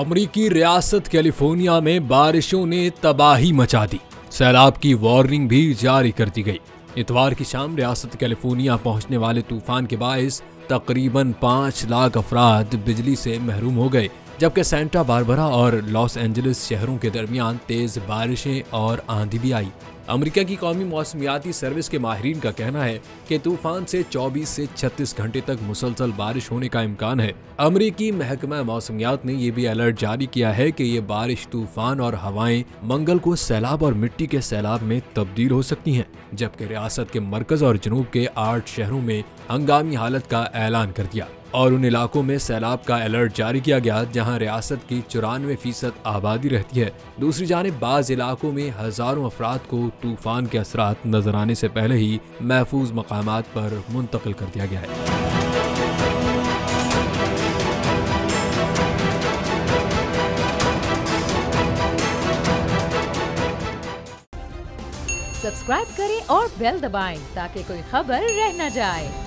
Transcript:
अमरीकी रियासत कैलिफोर्निया में बारिशों ने तबाही मचा दी। सैलाब की वार्निंग भी जारी कर दी गई। इतवार की शाम रियासत कैलिफोर्निया पहुंचने वाले तूफान के बायस तकरीबन 5 लाख अफराद बिजली से महरूम हो गए, जबकि सेंटा बारबरा और लॉस एंजलिस शहरों के दरमियान तेज बारिशें और आंधी भी आई। अमेरिका की कौमी मौसमियाती सर्विस के माहिरीन का कहना है कि तूफान से 24 से 36 घंटे तक मुसलसल बारिश होने का इम्कान है। अमेरिकी महकमा मौसमियात ने यह भी अलर्ट जारी किया है कि ये बारिश, तूफान और हवाएं मंगल को सैलाब और मिट्टी के सैलाब में तब्दील हो सकती हैं, जबकि रियासत के मरकज और जनूब के 8 शहरों में हंगामी हालत का ऐलान कर दिया और उन इलाकों में सैलाब का अलर्ट जारी किया गया जहां रियासत की 94% आबादी रहती है। दूसरी जानिब बाज़ इलाकों में हजारों अफराद को तूफान के असरात नजर आने से पहले ही महफूज मकामात पर मुंतकिल कर दिया गया है। सब्सक्राइब करें और बेल दबाएं ताकि कोई खबर रह न जाए।